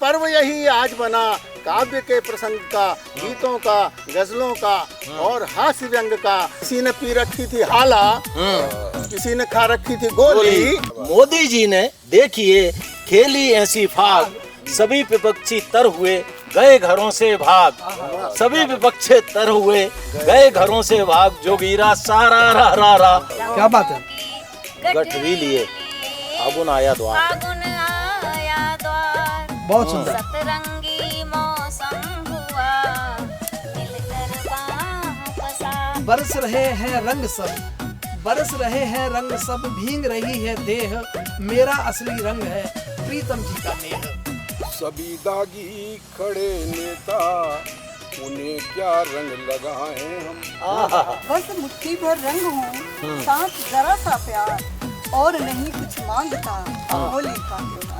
पर्व यही आज बना, काव्य के प्रसंग का, गीतों का, गजलों का और हास्य व्यंग का। किसी ने पी रखी थी हाला, किसी ने खा रखी थी गोली। मोदी जी ने देखिए खेली ऐसी फाग, सभी विपक्षी तर हुए गए घरों से भाग। सभी विपक्षी तर हुए गए घरों से भाग। जोगीरा सारा रा रा रा। क्या बात है। गठरी लिए फागुन आया द्वार। बहुत सुंदर। सतरंगी मौसम हुआ, मिलकर बाहों पसार। बरस रहे हैं रंग सब, बरस रहे हैं रंग सब, भींग रही है देह, मेरा असली रंग है प्रीतम जी का नेह। सभी दागी खड़े नेता, उन्हें क्या रंग लगाएं हम। बस मुट्ठी भर रंग हो, साथ जरा सा प्यार, और नहीं कुछ मांगता होली का त्योहार।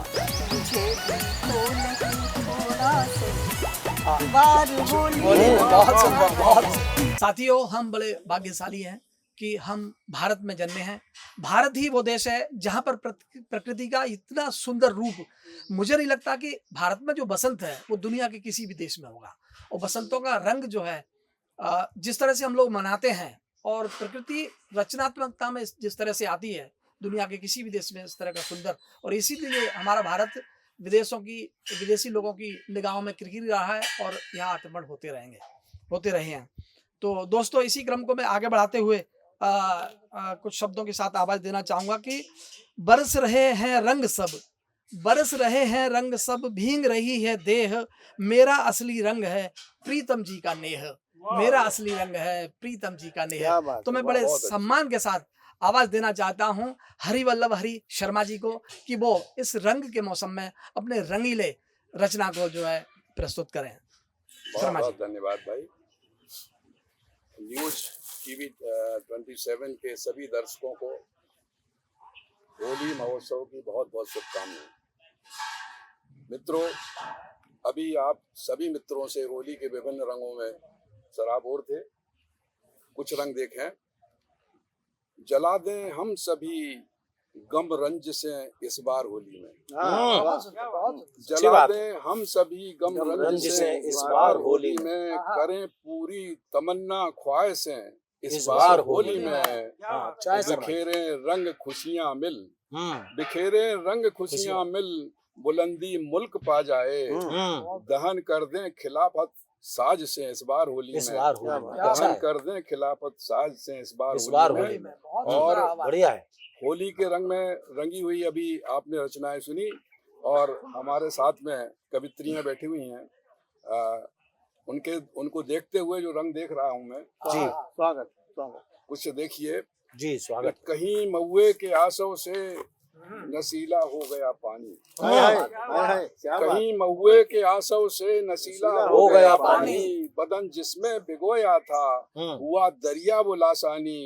मुझे भी तो नहीं थोड़ा से बार होली। बहुत सुंदर, बहुत सुंदर। साथियों, हम बड़े भाग्यशाली हैं कि हम भारत में जन्मे हैं। भारत ही वो देश है जहाँ पर प्रकृति का इतना सुंदर रूप, मुझे नहीं लगता कि भारत में जो बसंत है वो दुनिया के किसी भी देश में होगा। और बसंतों का रंग जो है, जिस तरह से हम लोग मनाते हैं, और प्रकृति रचनात्मकता में जिस तरह से आती है, दुनिया के किसी भी देश में इस तरह का सुंदर। और इसीलिए हमारा भारत विदेशी लोगों की निगाहों में किरकिरी रहा है और यहाँ आक्रमण होते रहे हैं। तो दोस्तों, इसी क्रम को मैं आगे बढ़ाते हुए कुछ शब्दों के साथ आवाज देना चाहूंगा कि बरस रहे हैं रंग सब, बरस रहे हैं रंग सब, भींग रही है देह, मेरा असली रंग है प्रीतम जी का नेह। मेरा असली रंग है प्रीतम जी का नेह। तो मैं बड़े सम्मान के साथ आवाज देना चाहता हूं हरिवल्लभ हरि शर्मा जी को कि वो इस रंग के मौसम में अपने रंगीले रचना को जो है प्रस्तुत करें। शर्मा जी। धन्यवाद भाई। न्यूज टीवी 27 के सभी दर्शकों को होली महोत्सव की बहुत बहुत शुभकामनाएं। मित्रों, अभी आप सभी मित्रों से होली के विभिन्न रंगों में सराबोर थे। कुछ रंग देखें। जला दें हम सभी गम रंज से इस बार होली में। जला दें हम सभी गम रंज से इस बार होली में, करें पूरी तमन्ना ख्वाहिशें इस बार होली में। बिखेरे रंग खुशियां मिल, बिखेरे रंग खुशियां मिल, बुलंदी मुल्क पा जाए। दहन कर दें खिलाफत साज से इस बार होली में। दहन कर दें खिलाफत साज से इस बार होली में। और बढ़िया है। होली के रंग में रंगी हुई अभी आपने रचनाएं सुनी, और हमारे साथ में कवित्रियां बैठी हुई हैं। उनको देखते हुए जो रंग देख रहा हूं मैं जी, स्वागत। कुछ देखिए जी, स्वागत। कहीं महुए के आसों से नशीला हो गया पानी, कहीं महुए के आसों से नशीला हो गया पानी। बदन जिसमें भिगोया था हुआ दरिया वो लासानी।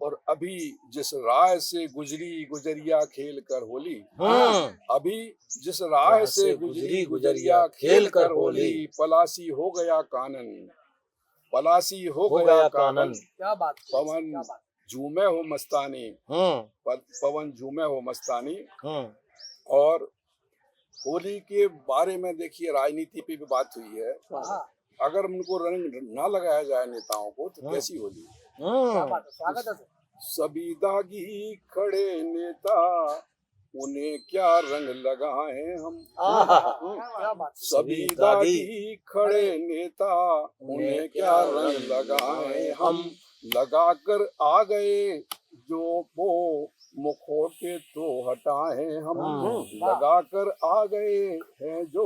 और अभी जिस राह से गुजरी गुजरिया खेल कर होली, अभी जिस राह से गुजरी गुजरिया खेल कर होली। पलासी हो गया कानन, पलासी हो गया कानन। क्या बात। पवन झूमे हो मस्तानी, पवन झूमे हो मस्तानी। और होली के बारे में देखिए, राजनीति पे भी बात हुई है। अगर उनको रंग ना लगाया जाए नेताओं को तो कैसी होली। सभी दागी खड़े नेता, उन्हें क्या रंग लगाएं हम। सभी दागी खड़े नेता, उन्हें क्या रंग लगाएं हम। लगाकर आ गए जो वो मुखौटे तो हटाए हम। लगाकर आ गए हैं जो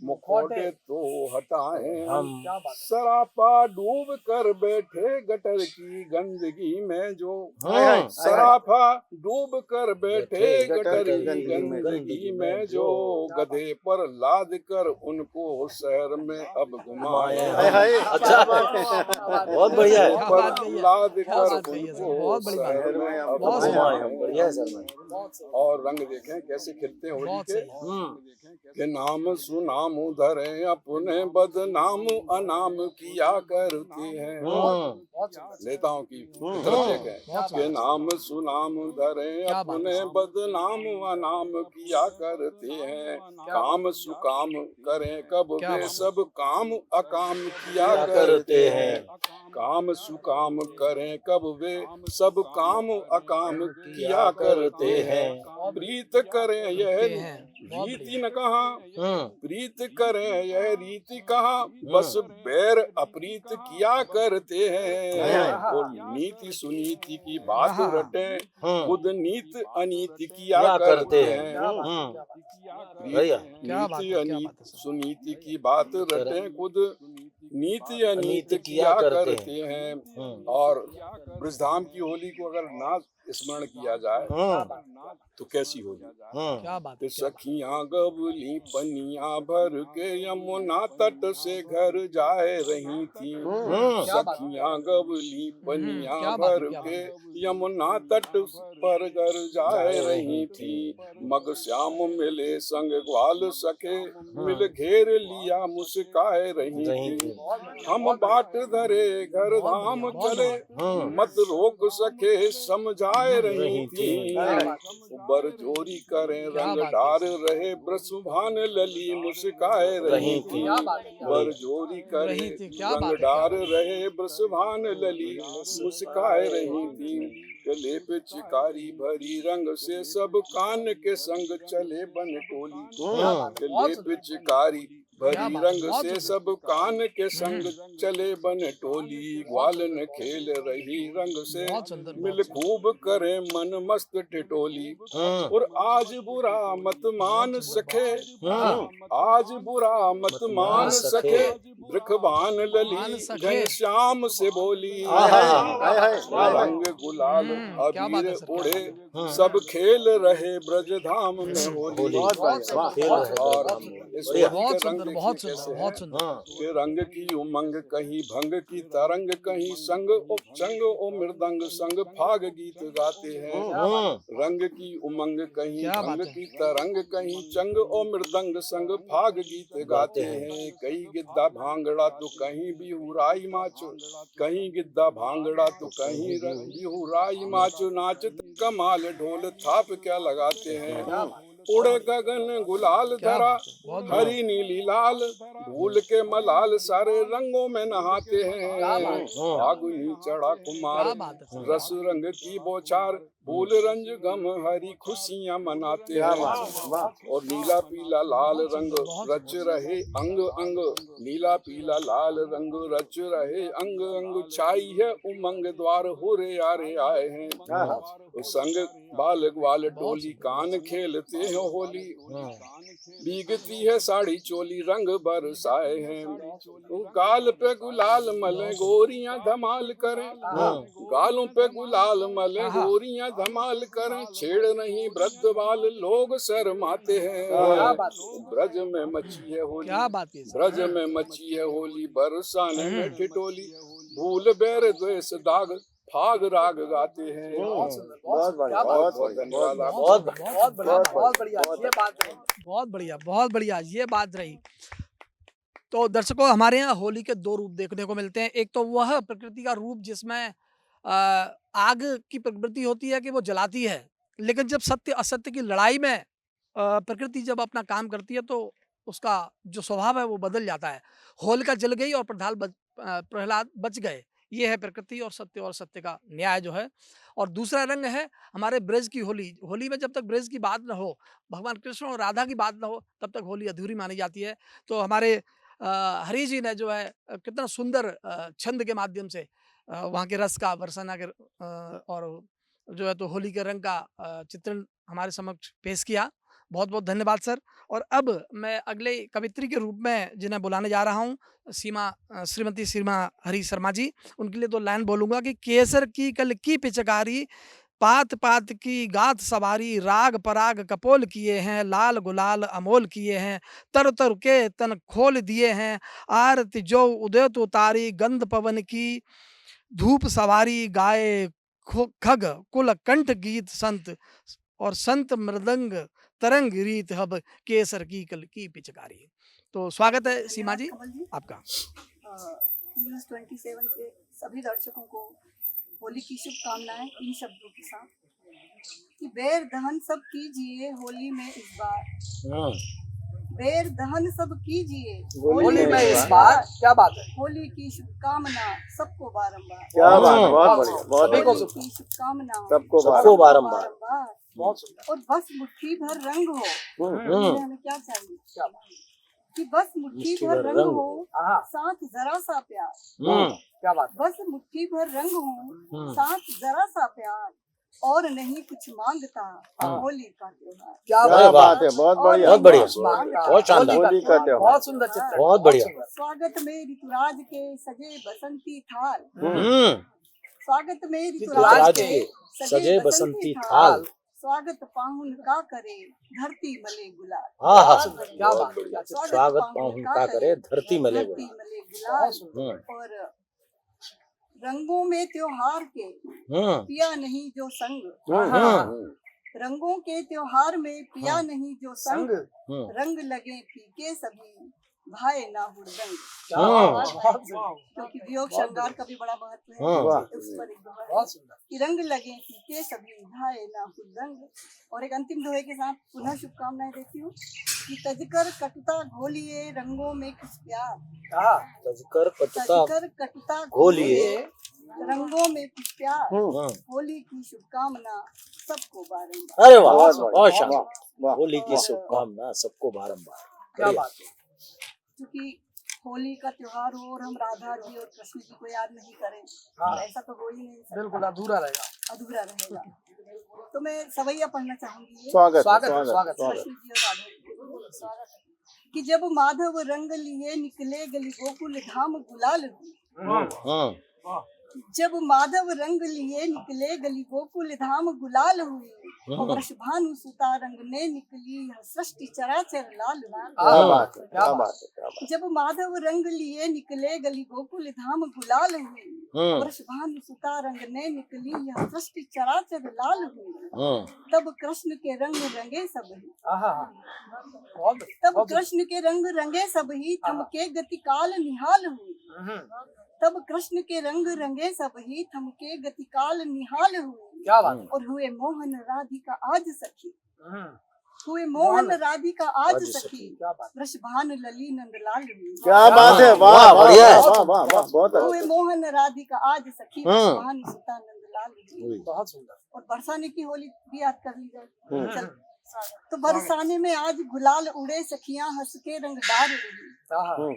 मुखौटे तो हटाए हम। सरापा डूब कर बैठे गटर की गंदगी में जो, सरापा डूब कर बैठे गटर की गंदगी में जो। गधे पर लाद कर उनको शहर में अब घुमाए। अच्छा, बहुत बढ़िया है। लाद कर उनको शहर में अब घुमाए। बढ़िया है सर। और रंग देखें कैसे खिलते हैं होली बहुत के। सही। के नाम सुनाम धरे अपने बदनाम अनाम किया करते हैं। नेताओं की तरफ देखें के नाम सुनाम धरे क्या बात अपने बदनाम अनाम किया करते हैं। काम सुकाम करें कब क्या वे बात। सब काम अकाम किया क्या करते करते हैं। हैं। काम सुकाम करें कब वे सब काम अकाम किया करते हैं। प्रीत करें यह करते हैं। बहुत रीति न कहा हम्म, प्रीत करें यह रीति कहा बस बैर अप्रीत किया करते हैं। और नीति सुनीति की बात रटे खुद नीत अनीति किया क्या करते करते हैं। हैं। भैया क्या बात नीति है, क्या अनीत बात है। सुनीति की बात रटे खुद नीति अनीत किया करते हैं। और ब्रजधाम की होली को अगर ना स्मरण किया जाए तो कैसी होली। क्या बात है, कि क्या बात सखियां गबली पनिया भर के यमुना तट से घर जाए रही थी। सखियां गबली पनिया क्या बात है, भर क्या बात के यमुना तट पर घर जाए रही थी। मग श्याम मिले संग ग्वाल सके मिल घेर लिया मुस्काए रही थी। हम बाट धरे घर धाम चले मत रोक सके समझाए रही थी। बर जोरी करें रंग डार रहे ब्रसुभान लली मुस्काए रही थी। बर जोरी करे रही थी, क्या रंग बात है, डार रहे ब्रसुभान लली मुस्काए रही थी। गले पे चिकारी भरी रंग से सब कान के संग चले बन टोली। गले पे चिकारी भरी रंग से सब कान के संग चले बन टोली। ग्वालन खेल रही रंग से बहुत सुंदर, बहुत मिल खूब करे मन मस्त टिटोली। और आज बुरा मत मान सके आज बुरा मत मान सके ब्रखबान लली घनश्याम से बोली। रंग गुलाल क्या बात है अबीर सर, उड़े सब खेल रहे ब्रजधाम में होली। और इस होली बहुत के सुंदर, रंग बहुत देखिए सुंदर, कैसे बहुत हैं। सुंदर। के रंग की उमंग कहीं भंग की तरंग कहीं संग ओ चंग ओ मृदंग संग फाग गीत गाते हैं। रंग की उमंग कहीं क्या भंग बात है। की तरंग कहीं चंग ओ मृदंग संग फाग गीत गाते हैं। कहीं गिद्दा भांगड़ा तो कहीं बिहुराई माच कहीं गिद्दा भांगड़ा तो कहीं बिहुराई माच नाचत कमाल ढोल थाप क्या लगाते हैं। उड़े गगन गुलाल धरा हरी नीली लाल भूल के मलाल सारे रंगों में नहाते हैं। फागुनी चढ़ा कुमार क्या बात है। रस रंग की बौछार फूल रंज गम हरी खुशियां मनाते हैं। और नीला पीला लाल रंग रच रहे अंग अंग नीला पीला लाल रंग रच रहे अंग अंग छाई है उमंग द्वार हो रे यारे आए हैं। संग बाल ग्वाल टोली कान खेलते हैं होली। भीगती है साड़ी चोली रंग बरसाए हैं। गाल पे गुलाल मले गोरियां धमाल करें गालों पे गुलाल मले गोरियां धमाल करें। छेड़ नहीं वृद्ध बाल लोग शर्माते हैं। ब्रज में मची है होली क्या बात है सर। ब्रज में मची है होली बरसाने में ठिठोली। भूल बैर द्वेष दाग फाग राग गाते हैं। बहुत बढ़िया, बहुत बहुत धन्यवाद आपका। बहुत बढ़िया, बहुत बढ़िया, ये बात रही। बहुत बढ़िया, बहुत बढ़िया, ये बात रही। तो दर्शकों, हमारे यहाँ होली के दो रूप देखने को मिलते हैं। एक तो वह प्रकृति का रूप जिसमें आग की प्रवृत्ति होती है कि वो जलाती है, लेकिन जब सत्य असत्य की लड़ाई में प्रकृति जब अपना काम करती है तो उसका जो स्वभाव है वो बदल जाता है। होलिका जल गई और प्रहलाद बच गए। ये है प्रकृति और सत्य का न्याय जो है। और दूसरा रंग है हमारे ब्रज की होली। होली में जब तक ब्रज की बात न हो, भगवान कृष्ण और राधा की बात न हो, तब तक होली अधूरी मानी जाती है। तो हमारे हरि जी ने जो है कितना सुंदर छंद के माध्यम से वहाँ के रस का बरसाना के और जो है तो होली के रंग का चित्रण हमारे समक्ष पेश किया। बहुत बहुत धन्यवाद सर। और अब मैं अगले कवित्री के रूप में जिन्हें बुलाने जा रहा हूँ, श्रीमती सीमा हरी शर्मा जी। उनके लिए 2 लाइन बोलूँगा कि केसर की कल की पिचकारी पात पात की गात सवारी राग पराग कपोल किए हैं लाल गुलाल अमोल किए हैं तर तर के तन खोल दिए हैं आरती जो उदय तो तारी गंध पवन की धूप सवारी गाए खग कुल कंठ गीत संत और संत मृदंग तरंग रीत हब केसर की कल की पिचकारी। तो स्वागत है सीमा जी कमल जी आपका। न्यूज़ 27 के सभी दर्शकों को होली की शुभकामनाएं इन शब्दों के साथ कि बेर दहन सब कीजिए होली में इस बार, बेर दहन सब कीजिए होली में इस बार, क्या बात है, होली की शुभकामना सबको बारंबार, क्या बात है, बहुत बढ़िया, बहुत सभी को बढ़िया। होली की शुभकामना सबको बारंबार। बहुत सुंदर। और बस मुट्ठी भर रंग हो, हम्म। हमें क्या चाहिए क्या बात है। कि बस मुट्ठी भर रंग हो, हाँ, साथ जरा सा प्यार, क्या बात है। बस मुट्ठी भर रंग हो, साथ जरा सा प्यार, और नहीं कुछ मांगता होली का त्योहार। क्या क्या बात बात है, बहुत और बढ़िया, बहुत बढ़िया, नहीं कुछ मांगता। बहुत शानदार। होली का त्योहार। बहुत सुंदर चित्र, बहुत बढ़िया। स्वागत में ऋतुराज के सजे बसंती थाल, हम्म। स्वागत में ऋतुराज ऋतुराज के के सजे बसंती थाल। स्वागत पाहुन का करे धरती मले गुलाल। हाँ हाँ, क्या बात है, क्या चित्र। स्वागत पाहुन का करे धरती मले धरती गुलाल। मले गुलाल। हम्म। और रंगों में त्योहार के पिया नहीं जो संग, रंगों के त्योहार में पिया नहीं जो संग, रंग लगे फीके सभी भाई ना हुड़दंग। क्योंकि वियोग श्रृंगार का भी बड़ा महत्व है, उस पर एक दोहा है बहुत सुंदर। कि रंग लगे फीके सभी भाई ना हुड़दंग। और एक अंतिम दोहे के साथ पुनः शुभकामनाएं देती हूँ कि तजकर कटता घोलिए रंगों में कुछ प्यार, तजकर कटता तजकर कटता घोलिए रंगों में कुछ प्यार, होली की शुभकामना सबको बारंबार। अरे वाह, बहुत बहुत बढ़िया, शानदार। वाह, होली की शुभकामना सबको बारंबार। क्या बात है। क्योंकि होली का त्योहार हो और हम राधा जी और कृष्ण जी को याद नहीं करें, ऐसा तो हो ही नहीं सकता, बिल्कुल अधूरा रहेगा। अधूरा रहेगा। तो मैं सवैया पढ़ना चाहूंगी स्वागत स्वागत, स्वागत स्वागत। कृष्ण जी और राधा जी। स्वागत है कि जब माधव रंग लिए निकले गली गोकुल धाम गुलाल हुई, जब माधव रंग लिए निकले गली गोकुल धाम गुलाल हुई, और वृषभानु सुता रंगने निकली सृष्टि चराचर लाल हुई। क्या बात है, क्या बात है, क्या बात जब माधव रंग लिए निकले गली गोकुल धाम गुलाल हुई, वृषभानु सुता रंगने निकली यह सृष्टि चराचर लाल हुई, तब कृष्ण के रंग रंगे सब ही, तब कृष्ण के रंग रंगे सब ही, थमके गति काल निहाल हुई, तब कृष्ण के रंग रंगे सब ही, थमके गति काल निहाल हुई। क्या बात। और हुए मोहन राधिका आज सखी, हुए मोहन राधिका आज सखी, वृषभान लली नंदलाल हुई। क्या बात है, वाह, बढ़िया, वाह, वाह, वाह, बहुत हुए अच्छा। मोहन राधिका आज सखी, वृषभान सुता नंदलाल हुई। बहुत सुंदर। और बरसाने की होली भी याद कर ली जाए। चल, तो बरसाने में आज गुलाल उड़े सखियां हंस के रंग डार रही।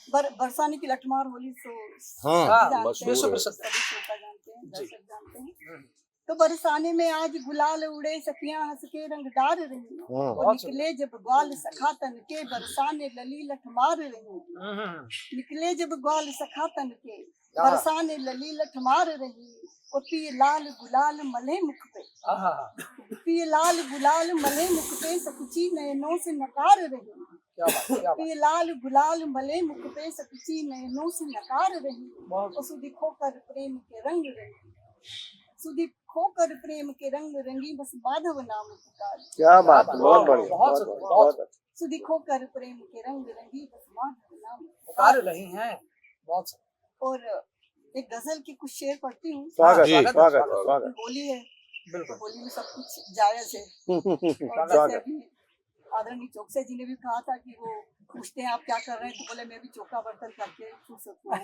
बरसाने की लठमार होली विश्व प्रसिद्ध। सभी श्रोता जानते हैं, दर्शक जानते हैं। तो बरसाने में आज गुलाल उड़े सखियां हंस के रंग डार रही, और निकले जब ग्वाल सखा तन के बरसाने लली लठमार रही, निकले जब ग्वाल सखा तन के बरसाने लली लठमार रही, और पिए लाल गुलाल मले मुख पे, पिए लाल गुलाल मले मुख पे सकुची नयनों से नकार रही, पिए लाल गुलाल मले मुख पे सकुची नयनों से नकार रही, और सुधि खोकर प्रेम के रंग रंगी, सुधि खोकर प्रेम के रंग रंगी बस माधव नाम पुकार। क्या बात है, बहुत बढ़िया, बहुत बढ़िया, बहुत अच्छा। सुधि खोकर प्रेम के रंग रंगी बस माधव नाम पुकार रही हैं। बहुत। और एक गजल की कुछ शेर पढ़ती हूँ। स्वागत, स्वागत, स्वागत। होली है, बिल्कुल होली में सब कुछ जायज है। और जैसे स्वागत। अभी आदरणीय चौकसे जी ने भी कहा था कि वो पूछते हैं आप क्या कर रहे हैं, तो बोले मैं भी चौका बर्तन करके फुर्सत में हूं।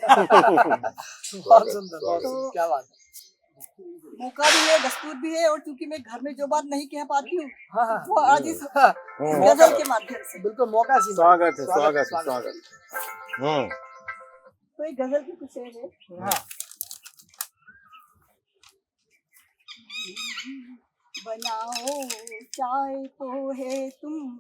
बहुत सुंदर, बहुत सुंदर। क्या बात है। मौका भी है, दस्तूर भी है, और चूंकि मैं घर में जो बात नहीं कह पाती हूँ, हाँ, वो आज इस गजल के माध्यम से। बिल्कुल मौका सी। स्वागत है, स्वागत है, स्वागत। तो एक गजल की कुछ शेर है। हाँ। बनाओ चाय पोहे तुम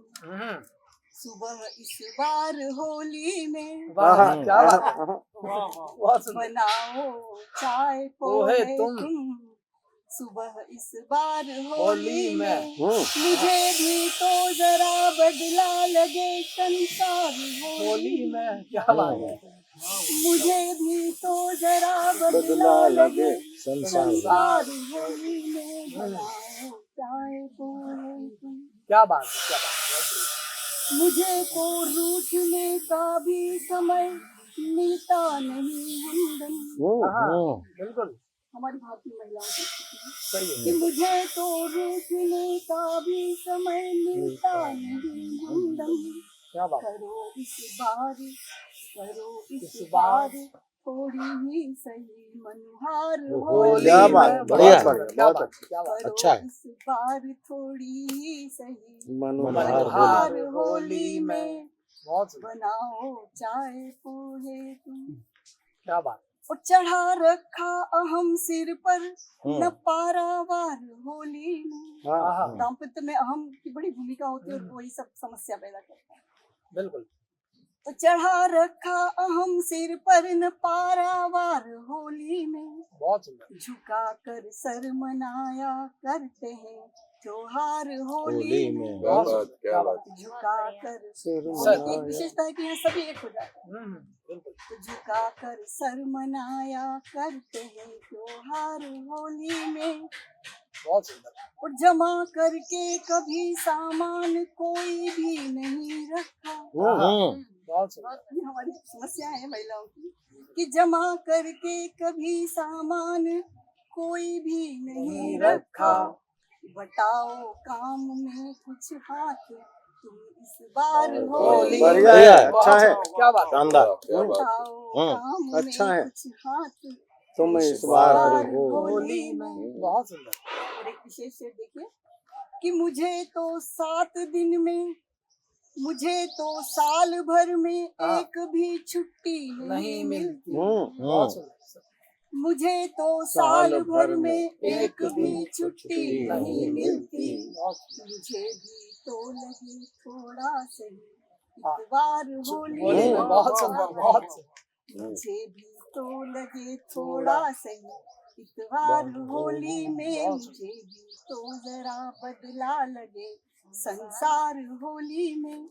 सुबह इस बार होली में, वाह, क्या बात है। बहुत सुंदर। बनाओ चाय पोहे तुम सुबह इस बार होली में, मुझे भी तो जरा बदला लगे संसार होली में। क्या बात है। मुझे भी तो जरा बदला लगे संसार होली में बनाओ चाहे बोले तुम। क्या बात है, क्या बात है। मुझे तो रूठने का भी समय मिलता नहीं हमदम। हाँ, बिल्कुल हमारी भारतीय महिलाओं की स्थिति है सही है। कि मुझे तो रूठने का भी समय मिलता नहीं हमदम। क्या बात है। करो इस बार थोड़ी ही सही मनहार होली। क्या बात, में बढ़िया, क्या बात, क्या बात। करो अच्छा है। इस बार थोड़ी ही सही मनोहर मनहार होली में बहुत सुंदर, बनाओ चाहे पोहे तुम। क्या बात। और चढ़ा रखा अहम सिर पर न पारावार होली में। हाँ, दाम्पत्य में अहम की बड़ी भूमिका होती है और वही सब समस्या पैदा करता है। बिल्कुल तो चढ़ा रखा अहम सिर पर न पारावार होली में। बहुत सुंदर। झुका कर सर मनाया करते हैं त्योहार होली में। क्या बात, क्या बात। झुका कर सर। एक विशेषता है कि यहाँ सभी एक हो जाते हैं। बिल्कुल तो झुका कर सर मनाया करते हैं त्योहार होली में। बहुत सुंदर। और जमा करके कभी सामान कोई भी नहीं रखा। बहुत सुंदर। ये हमारी समस्या है महिलाओं की कि जमा करके कभी सामान कोई भी नहीं रखा। बटाओ काम में कुछ हाथ तुम इस बार होली। बढ़िया है, अच्छा है, क्या बात। शानदार। क्या बात। बटाओ काम अच्छा में है। कुछ हाथ तुम इस बार होली में। बहुत सुंदर। और एक विशेष शेर देखिए कि मुझे तो 7 दिन में, मुझे तो साल भर में एक भी छुट्टी नहीं मिलती। बहुत सुंदर। मुझे तो साल भर में एक भी छुट्टी नहीं मिलती। मुझे भी तो लगे थोड़ा सही इतवार होली होली में। में। बहुत सुंदर, बहुत सुंदर। मुझे भी तो लगे थोड़ा सही इतवार होली में। मुझे भी तो जरा बदला लगे संसार होली में।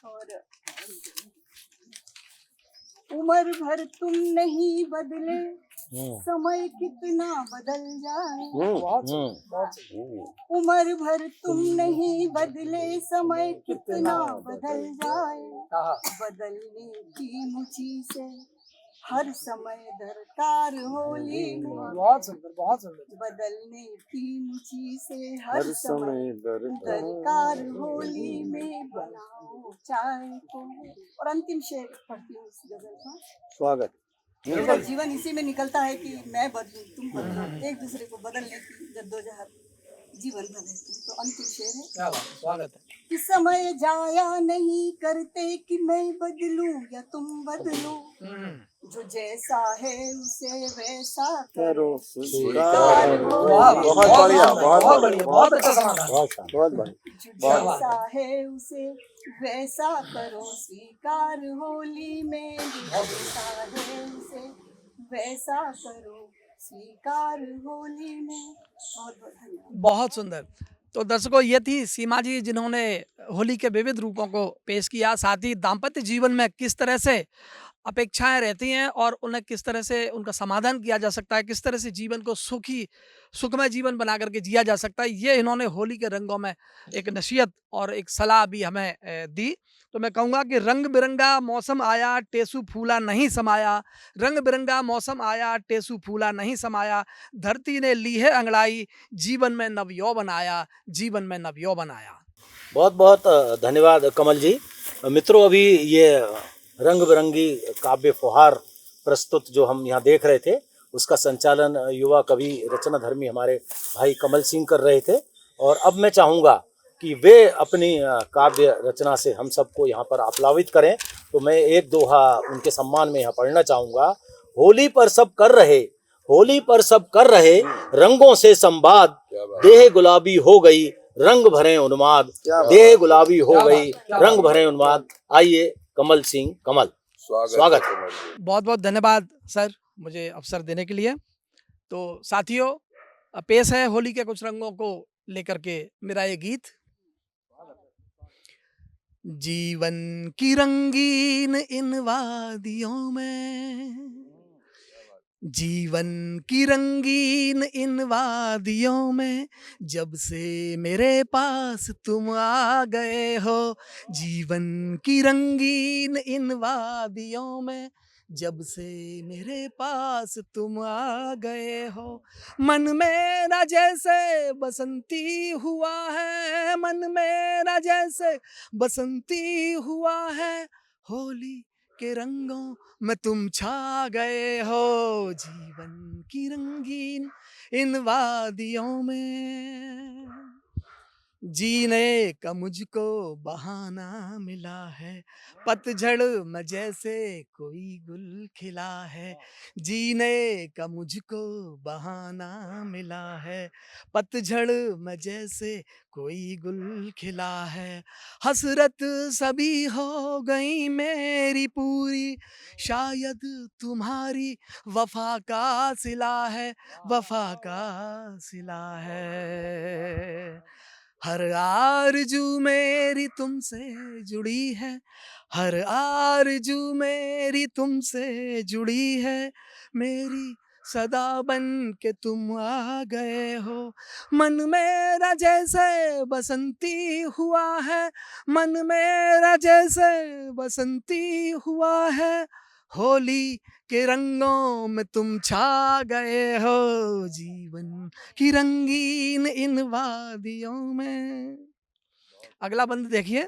और उम्र भर तुम नहीं बदले समय कितना बदल जाए। बहुत सुंदर, बहुत सुंदर। उम्र भर तुम नहीं बदले समय कितना बदल जाए। हाँ, बदलने की मुझी से हर समय दरकार होली में। बहुत सुंदर, बहुत सुंदर। बदलने की मुझी से हर समय दरकार होली में। बनाओ चाय को। और अंतिम शेर पढ़ती हूँ इस गजल का। स्वागत। मेरा जीवन इसी में निकलता है कि मैं बदलूं तुम बदलो, एक दूसरे को बदलने की जद्दोजहद जीवन भर है। तो अंतिम शेर है क्या बात, स्वागत है। कि समय जाया नहीं करते कि मैं बदलूं या तुम बदलो। जो जैसा है उसे वैसा करो स्वीकार हो। बहुत बढ़िया, बहुत बढ़िया, बहुत अच्छा समाधान। बहुत बढ़िया। जो जैसा है उसे वैसा करो स्वीकार होली में। जो जैसा है उसे वैसा करो स्वीकार होली में। बहुत बहुत धन्यवाद। बहुत सुंदर। तो दर्शकों, ये थी सीमा जी जिन्होंने होली के विविध रूपों को पेश किया, साथ ही दाम्पत्य जीवन में किस तरह से अपेक्षाएं रहती हैं और उन्हें किस तरह से उनका समाधान किया जा सकता है, किस तरह से जीवन को सुखमय जीवन बना करके जिया जा सकता है, ये इन्होंने होली के रंगों में एक नसीहत और एक सलाह भी हमें दी। तो मैं कहूँगा कि रंग बिरंगा मौसम आया टेसू फूला नहीं समाया। रंग बिरंगा मौसम आया टेसू फूला नहीं समाया। धरती ने ली है अंगड़ाई जीवन में नवयौवन आया। जीवन में नवयौवन आया। बहुत बहुत धन्यवाद कमल जी। मित्रों, अभी ये रंग बिरंगी काव्य फुहार प्रस्तुत जो हम यहाँ देख रहे थे, उसका संचालन युवा कवि रचना धर्मी हमारे भाई कमल सिंह कर रहे थे। और अब मैं चाहूँगा कि वे अपनी काव्य रचना से हम सबको यहाँ पर आप्लावित करें। तो मैं एक दोहा उनके सम्मान में यहाँ पढ़ना चाहूँगा। होली पर सब कर रहे, होली पर सब कर रहे रंगों से संवाद। देह गुलाबी हो गई रंग भरे उन्माद। देह गुलाबी हो गई रंग भरे उन्माद। आइए कमल सिंह कमल, स्वागत। बहुत बहुत धन्यवाद सर, मुझे अवसर देने के लिए। तो साथियों, पेश है होली के कुछ रंगों को लेकर के मेरा ये गीत। जीवन की रंगीन इन वादियों में, जीवन की रंगीन इन वादियों में, जब से मेरे पास तुम आ गए हो। जीवन की रंगीन इन वादियों में, जब से मेरे पास तुम आ गए हो। मन मेरा जैसे बसंती हुआ है, मन मेरा जैसे बसंती हुआ है, होली के रंगों में तुम छा गए हो। जीवन की रंगीन इन वादियों में, जीने का मुझको बहाना मिला है, पतझड़ में जैसे कोई गुल खिला है। जीने का मुझको बहाना मिला है, पतझड़ में जैसे कोई गुल खिला है। हसरत सभी हो गई मेरी पूरी, शायद तुम्हारी वफा का सिला है, वफा का सिला है। हर आरज़ू मेरी तुमसे जुड़ी है, हर आरज़ू मेरी तुमसे जुड़ी है, मेरी सदा बन के तुम आ गए हो। मन मेरा जैसे बसंती हुआ है, मन मेरा जैसे बसंती हुआ है, होली के रंगों में तुम छा गए हो। जीवन की रंगीन इन वादियों में। अगला बंद देखिए,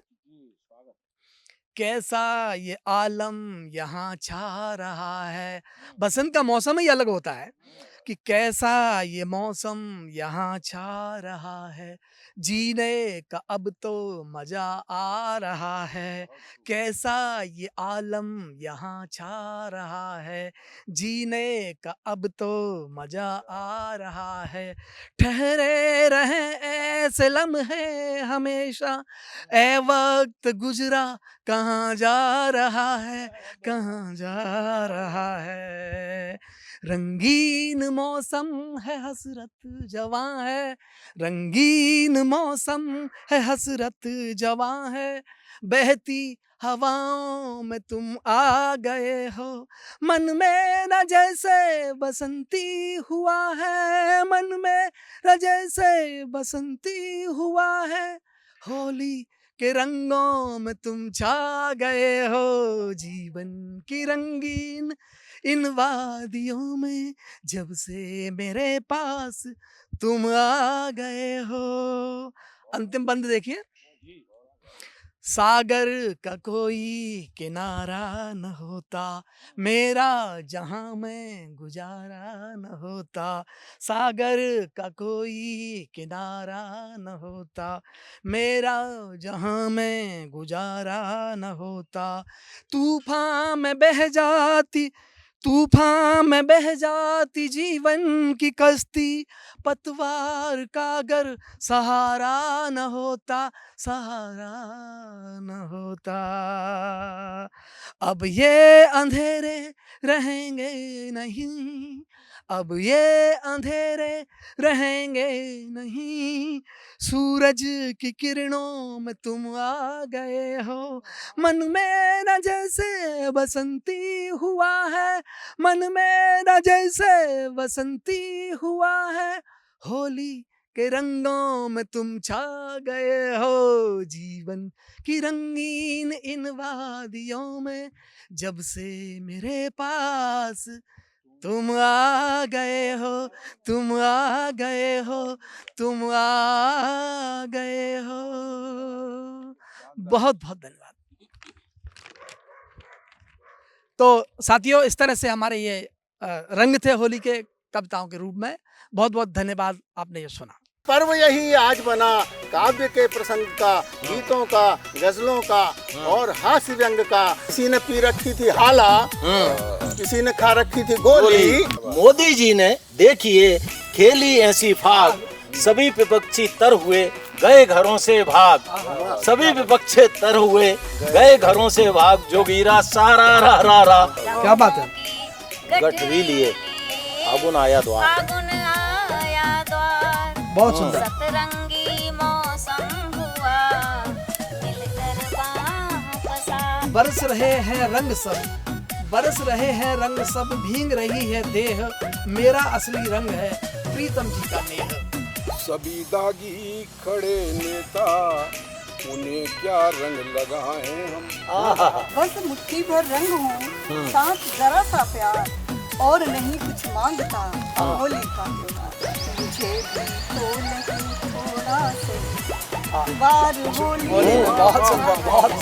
कैसा ये आलम यहाँ छा रहा है। बसंत का मौसम ही अलग होता है कि कैसा ये मौसम यहाँ छा रहा है, जीने का अब तो मजा आ रहा है। कैसा ये आलम यहाँ छा रहा है, जीने का अब तो मजा आ रहा है। ठहरे रहें ऐसे लम्हे हमेशा, ए वक्त गुजरा कहाँ जा रहा है, कहाँ जा रहा है। रंगीन मौसम है हसरत जवां है, रंगीन मौसम है हसरत जवां है, बहती हवाओं में तुम आ गए हो। मन मेरा जैसे बसंती हुआ है, मन मेरा जैसे बसंती हुआ है, होली के रंगों में तुम छा गए हो। जीवन की रंगीन इन वादियों में, जब से मेरे पास तुम आ गए हो। अंतिम बंद देखिए, सागर का कोई किनारा न होता, मेरा जहां में गुजारा न होता। सागर का कोई किनारा न होता, मेरा जहां में गुजारा न होता। तूफान में बह जाती, तूफान में बह जाती जीवन की कश्ती, पतवार का अगर सहारा न होता, सहारा न होता। अब ये अंधेरे रहेंगे नहीं, अब ये अंधेरे रहेंगे नहीं, सूरज की किरणों में तुम आ गए हो। मन मेरा जैसे बसंती हुआ है, मन मेरा जैसे बसंती हुआ है, होली के रंगों में तुम छा गए हो। जीवन की रंगीन इन वादियों में, जब से मेरे पास तुम आ गए हो, तुम आ गए हो, तुम आ गए हो। बहुत बहुत धन्यवाद। तो साथियों, इस तरह से हमारे ये रंग थे होली के कविताओं के रूप में। बहुत बहुत धन्यवाद, आपने ये सुना। पर्व यही आज बना, काव्य के प्रसंग का, गीतों का, गजलों का और हास्य व्यंग का। किसी ने पी रखी थी हाला, किसी ने खा रखी थी गोली। मोदी जी ने देखिए खेली ऐसी फाग, सभी विपक्षी तर हुए गए घरों से भाग। सभी विपक्षी तर हुए गए घरों से भाग। जोगीरा सारा रा रा रा। क्या बात है। गठरी लिए फागुन आया द्वार। फागुन आया द्वार, बहुत सुंदर। सतरंगी मौसम हुआ, मिलकर बरस रहे हैं रंग सब, बरस रहे हैं रंग सब, भींग रही है देह, मेरा असली रंग है प्रीतम जी का नेह। सभी दागी खड़े नेता, उन्हें क्या रंग लगाएं हम। बस मुट्ठी भर रंग हूँ, साथ जरा सा प्यार, और नहीं कुछ मांगता होली का त्योहार। मुझे भी तो नहीं थोड़ा से बार होली। बहुत सुंदर, बहुत